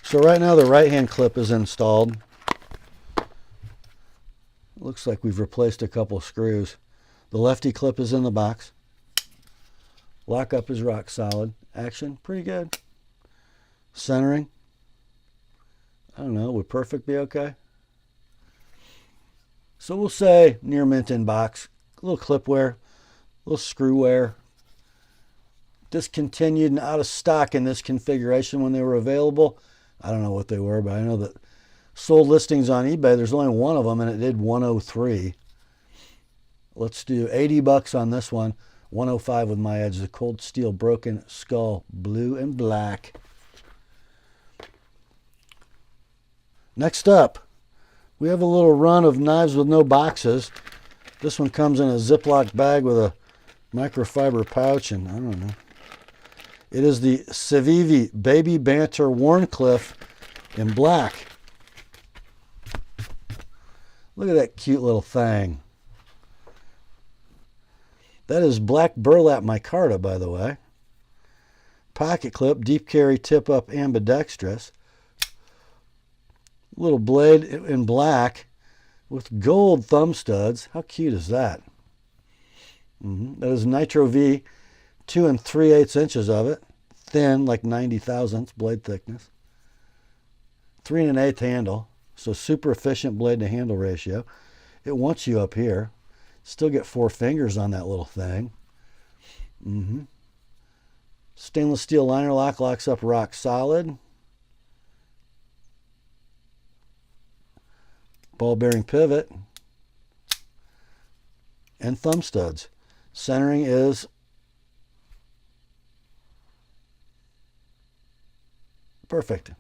So right now the right hand clip is installed. Looks like we've replaced a couple screws. The lefty clip is in the box. Lockup is rock solid. Action, pretty good. Centering. I don't know, would perfect be okay? So we'll say near mint in box. A little clip wear, a little screw wear. Discontinued and out of stock in this configuration when they were available. I don't know what they were, but I know that sold listings on eBay, there's only one of them and it did 103. Let's do 80 bucks on this one. 105 with my edge. The Cold Steel Broken Skull, blue and black. Next up, we have a little run of knives with no boxes. This one comes in a Ziploc bag with a microfiber pouch, and I don't know. It is the Civivi Baby Banter Warncliffe in black. Look at that cute little thing. That is black burlap micarta, by the way. Pocket clip, deep carry, tip up, ambidextrous. Little blade in black with gold thumb studs. How cute is that? That is Nitro V, 2 3/8 inches of it. Thin, like 90 thousandths blade thickness. 3 1/8 handle, so super efficient blade to handle ratio. It wants you up here. Still get 4 fingers on that little thing. Stainless steel liner lock, locks up rock solid. ball bearing pivot, and thumb studs. Centering is perfect.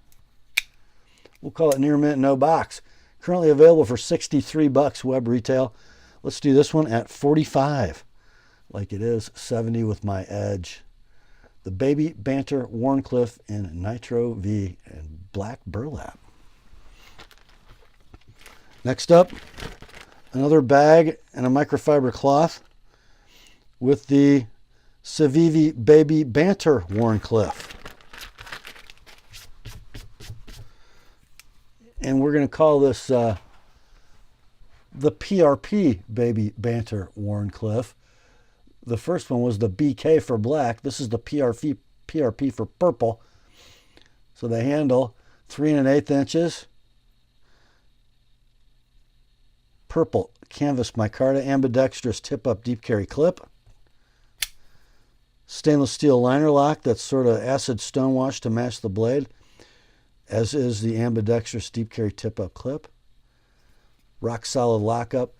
We'll call it near mint, no box. Currently available for $63 web retail. Let's do this one at $45, like it is, 70 with my edge. The Baby Banter Wharncliffe in Nitro V and black burlap. Next up, another bag and a microfiber cloth with the Civivi Baby Banter Wharncliffe. And we're going to call this the PRP Baby Banter Wharncliffe. The first one was the BK for black. This is the PRP for purple. So the handle, 3 1/8 inches. Purple canvas micarta, ambidextrous tip-up deep carry clip. Stainless steel liner lock that's sort of acid stonewash to match the blade, as is the ambidextrous deep carry tip-up clip. Rock solid lockup,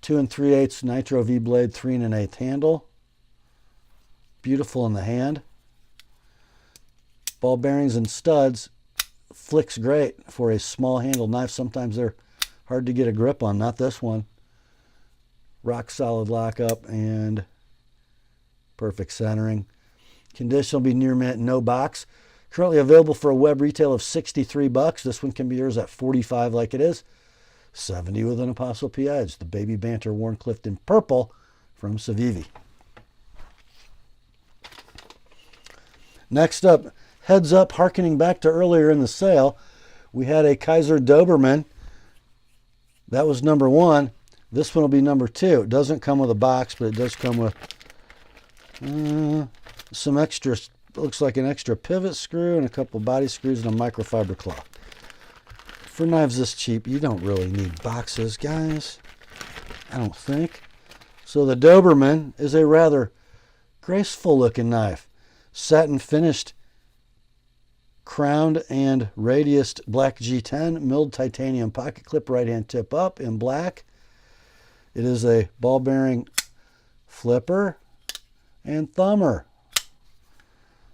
2 3/8 Nitro V blade, 3 1/8 handle. Beautiful in the hand. Ball bearings and studs, flicks great for a small handled knife. Sometimes they're hard to get a grip on, not this one. Rock solid lockup and perfect centering. Condition will be near mint, no box. Currently available for a web retail of $63. This one can be yours at $45 like it is. 70 with an Apostle P edge. The Baby Banter Wharncliffe in purple from Civivi. Next up, heads up, harkening back to earlier in the sale, we had a Kizer Doberman. That was number 1. This one will be number 2. It doesn't come with a box, but it does come with some extra, looks like an extra pivot screw and a couple body screws and a microfiber cloth. For knives this cheap, you don't really need boxes, guys. I don't think. So the Doberman is a rather graceful looking knife. Satin finished, crowned and radiused black G10, milled titanium pocket clip, right hand tip up in black. It is a ball bearing flipper and thumber.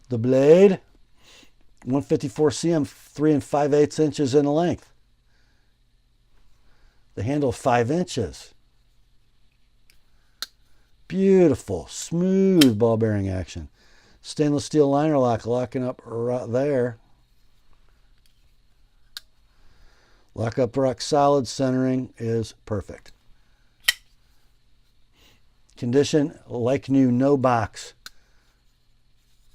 The blade, 154 cm, 3 5/8 inches in length. The handle, 5 inches. Beautiful, smooth ball bearing action. Stainless steel liner lock, locking up right there. Lock up rock solid, centering is perfect. Condition, like new, no box.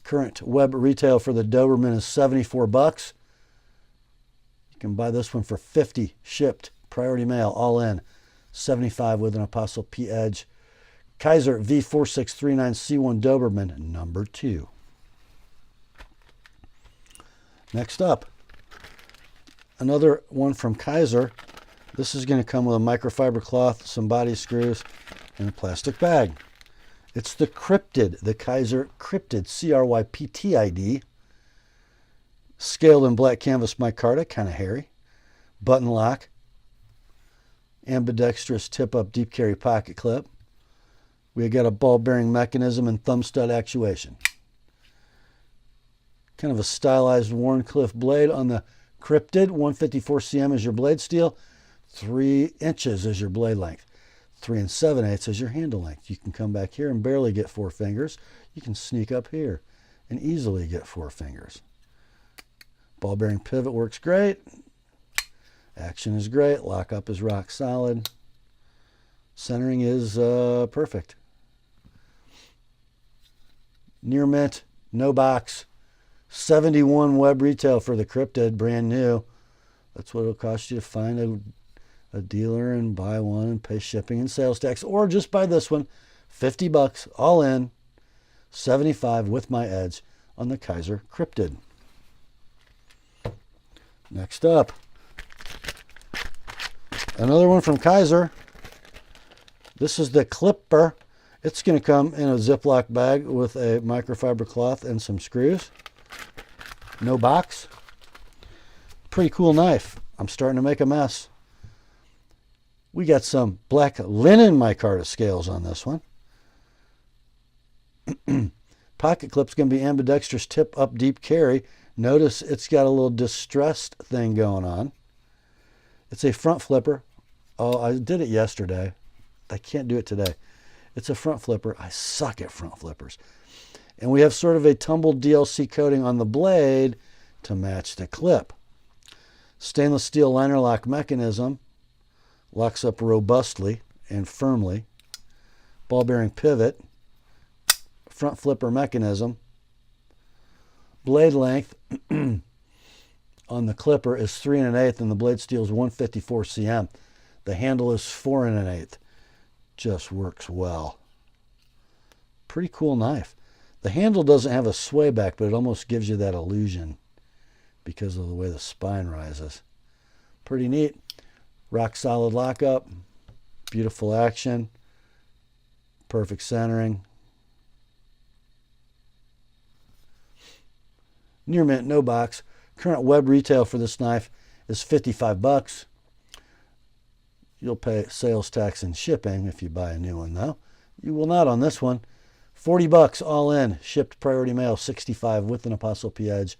Current web retail for the Doberman is $74. You can buy this one for $50 shipped, priority mail, all in. $75 with an Apostle P edge. Kizer V4639C1 Doberman, number 2. Next up, another one from Kizer. This is going to come with a microfiber cloth, some body screws, and a plastic bag. It's the Cryptid, the Kizer Cryptid, CRYPTID. Scaled in black canvas micarta, kind of hairy. Button lock. Ambidextrous tip-up deep carry pocket clip. We got a ball bearing mechanism and thumb stud actuation. Kind of a stylized Wharncliffe blade on the Cryptid. 154 cm is your blade steel. 3 inches is your blade length. 3 7/8 is your handle length. You can come back here and barely get 4 fingers. You can sneak up here and easily get 4 fingers. Ball bearing pivot works great. Action is great. Lockup is rock solid. Centering is perfect. Near mint, no box. $71 web retail for the Cryptid, brand new. That's what it'll cost you to find a dealer and buy one and pay shipping and sales tax, or just buy this one, $50 all in, $75 with my edge on the Kizer Cryptid. Next up, another one from Kizer. This is the Clipper. It's going to come in a Ziploc bag with a microfiber cloth and some screws. No box. Pretty cool knife. I'm starting to make a mess. We got some black linen micarta scales on this one. Pocket clip's going to be ambidextrous tip up deep carry. Notice it's got a little distressed thing going on. It's a front flipper. Oh, I did it yesterday. I can't do it today. It's a front flipper. I suck at front flippers. And we have sort of a tumbled DLC coating on the blade to match the clip. Stainless steel liner lock mechanism. Locks up robustly and firmly. Ball bearing pivot. Front flipper mechanism. Blade length on the clipper is 3 1/8 and the blade steel is 154 cm. The handle is 4 1/8. Just works well. Pretty cool knife. The handle doesn't have a sway back, but it almost gives you that illusion because of the way the spine rises. Pretty neat. Rock solid lockup. Beautiful action. Perfect centering. Near mint, no box. Current web retail for this knife is $55. You'll pay sales tax and shipping if you buy a new one, though. You will not on this one. $40 all in. Shipped priority mail. $65 with an TheApostleP Edge.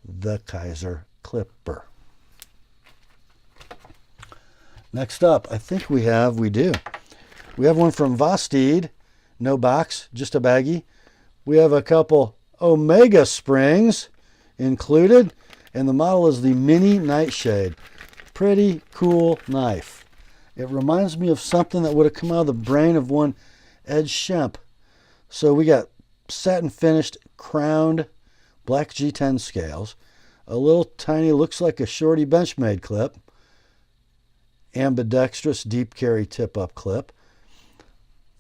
The Kizer Clipper. Next up, I think we have one from Vostede. No box, just a baggie. We have a couple Omega springs included, and the model is the Mini Nightshade. Pretty cool knife. It reminds me of something that would have come out of the brain of one Ed Shemp. So we got satin finished, crowned black G10 scales, a little tiny, looks like a shorty Benchmade clip, ambidextrous deep carry tip up clip.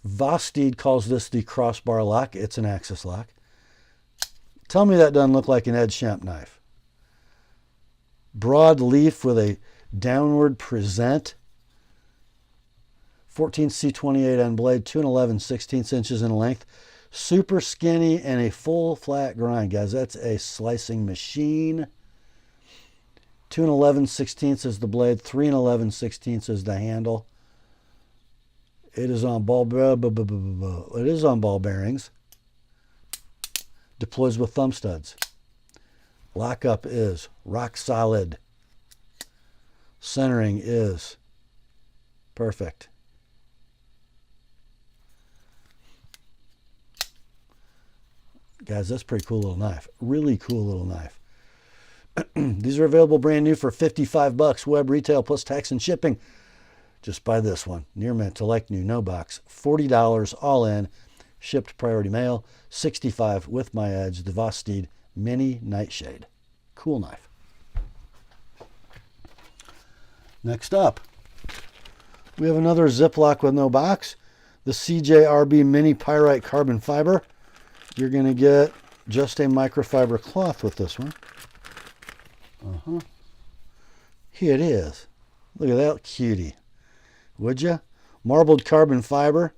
Vostede calls this the crossbar lock. It's an axis lock. Tell me that doesn't look like an Ed Shemp knife. Broad leaf with a downward present. 14C28 end blade, 2 11/16 inches in length. Super skinny and a full flat grind, guys. That's a slicing machine. 2 11/16 is the blade, 3 11/16 is the handle. It is on ball bearings. Deploys with thumb studs. Lockup is rock solid. Centering is perfect. Guys, that's a pretty cool little knife. Really cool little knife. These are available brand new for $55. Web retail plus tax and shipping. Just buy this one. Near mint to like new, no box. $40 all in. Shipped priority mail. $65 with my Edge. The Vostede Mini Nightshade. Cool knife. Next up, we have another Ziploc with no box. The CJRB Mini Pyrite Carbon Fiber. You're going to get just a microfiber cloth with this one. Here it is. Look at that cutie. Would you? Marbled carbon fiber.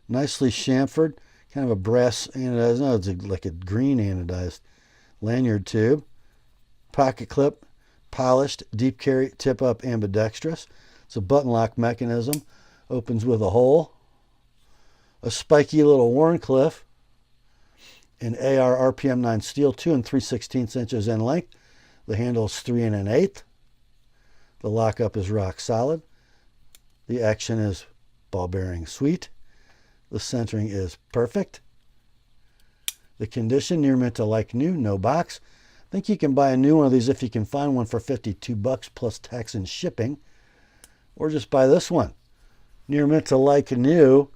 Nicely chamfered. Kind of a brass anodized. No, it's like a green anodized lanyard tube. Pocket clip. Polished. Deep carry. Tip up ambidextrous. It's a button lock mechanism. Opens with a hole. A spiky little Warncliffe. An AR RPM 9 steel, 2 3/16 inches in length. The handle is 3 1/8. The lockup is rock solid. The action is ball bearing sweet. The centering is perfect. The condition near mint to like new, no box. I think you can buy a new one of these if you can find one for $52 plus tax and shipping, or just buy this one. Near mint to like new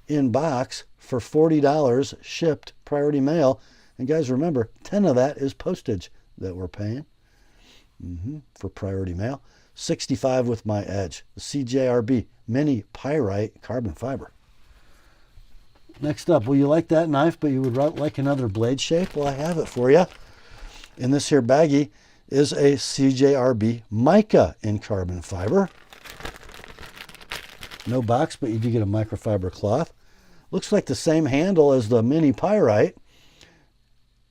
in box for $40 shipped priority mail. And guys, remember, 10 of that is postage that we're paying for priority mail. $65 with my Edge. The CJRB Mini Pyrite Carbon Fiber. Next up, well, you like that knife, but you would like another blade shape? Well, I have it for you. In this here baggie is a CJRB Mica in carbon fiber. No box, but you do get a microfiber cloth. Looks like the same handle as the Mini Pyrite,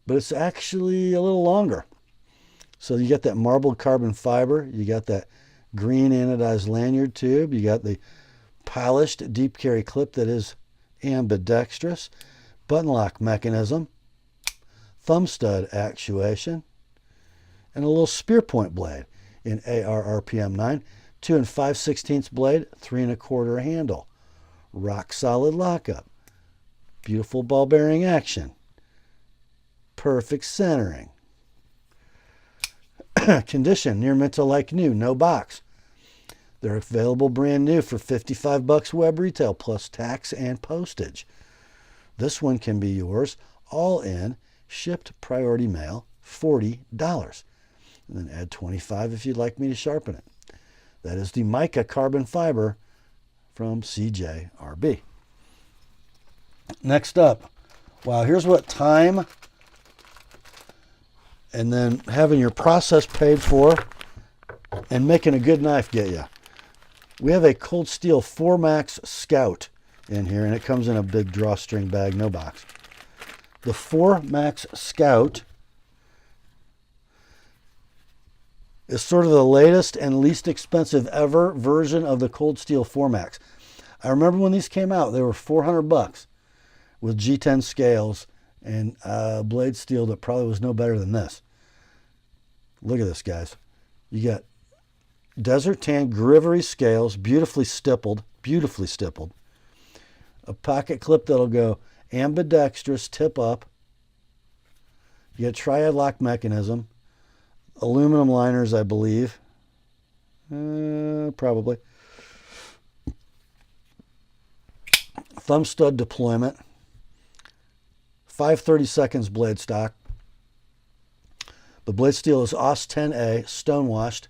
but it's actually a little longer. So you got that marbled carbon fiber, you got that green anodized lanyard tube, you got the polished deep carry clip that is ambidextrous, button lock mechanism, thumb stud actuation, and a little spear point blade in AR RPM 9, 2 5/16 blade, 3 1/4 handle, rock solid lockup, beautiful ball bearing action, perfect centering. Condition near mint to like new, no box. They're available brand new for $55 web retail plus tax and postage. This one can be yours all in, shipped priority mail, $40. And then add $25 if you'd like me to sharpen it. That is the mica carbon fiber from CJRB. Next up, wow, here's what time and then having your process paid for and making a good knife get you. We have a Cold Steel 4 Max Scout in here, and it comes in a big drawstring bag, no box. The 4 Max Scout is sort of the latest and least expensive ever version of the Cold Steel 4 Max. I remember when these came out, they were $400 with G10 scales and blade steel that probably was no better than this. Look at this, guys. You got desert tan grivery scales, beautifully stippled, a pocket clip that'll go ambidextrous, tip up. You got triad lock mechanism, aluminum liners, I believe, probably. Thumb stud deployment, 5/32 blade stock. The blade steel is AUS 10A, stonewashed,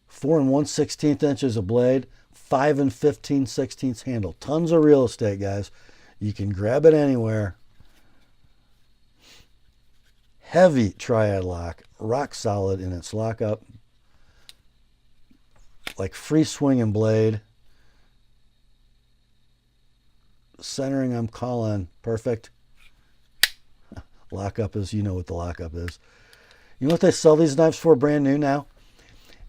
4 1/16 inches of blade, 5 15/16 handle. Tons of real estate, guys. You can grab it anywhere. Heavy triad lock, rock solid in its lockup, like free swinging blade. Centering, I'm calling perfect. Lockup is, you know what the lockup is. You know what they sell these knives for brand new now?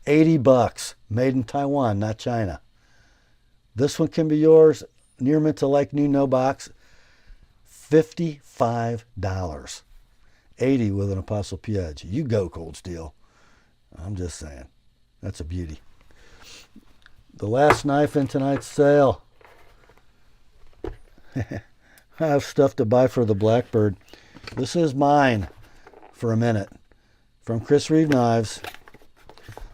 $80, made in Taiwan, not China. This one can be yours, near mint to like new, no box, $55. $80 with an Apostle P edge. You go, Cold Steel. I'm just saying. That's a beauty. The last knife in tonight's sale. I have stuff to buy for the Blackbird. This is mine for a minute. From Chris Reeve Knives.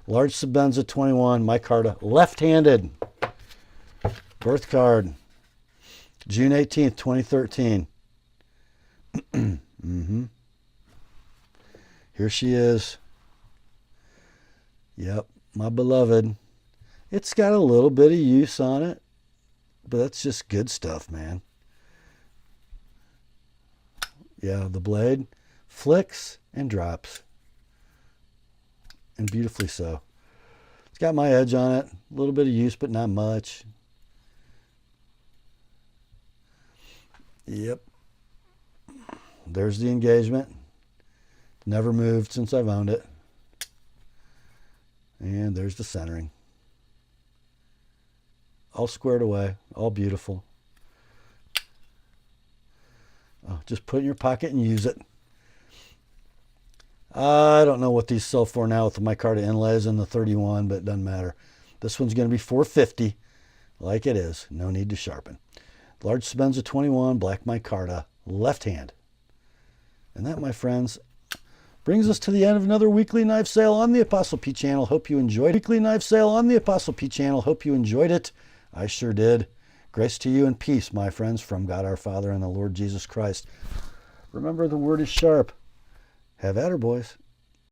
Large Sebenza 21, micarta, left-handed. Birth card, June 18th, 2013. Here she is. Yep, my beloved. It's got a little bit of use on it, but that's just good stuff, man. Yeah, the blade flicks and drops. And beautifully so. It's got my edge on it. A little bit of use, but not much. Yep. There's the engagement. Never moved since I've owned it. And there's the centering. All squared away. All beautiful. Oh, just put it in your pocket and use it. I don't know what these sell for now with the micarta inlays and the 31, but it doesn't matter. This one's going to be $450, like it is. No need to sharpen. Large Sebenza 21, black micarta, left hand. And that, my friends, brings us to the end of another weekly knife sale on the Apostle P channel. Hope you enjoyed it. Weekly knife sale on the Apostle P channel. Hope you enjoyed it. I sure did. Grace to you and peace, my friends, from God our Father and the Lord Jesus Christ. Remember, the word is sharp. Have at her, boys.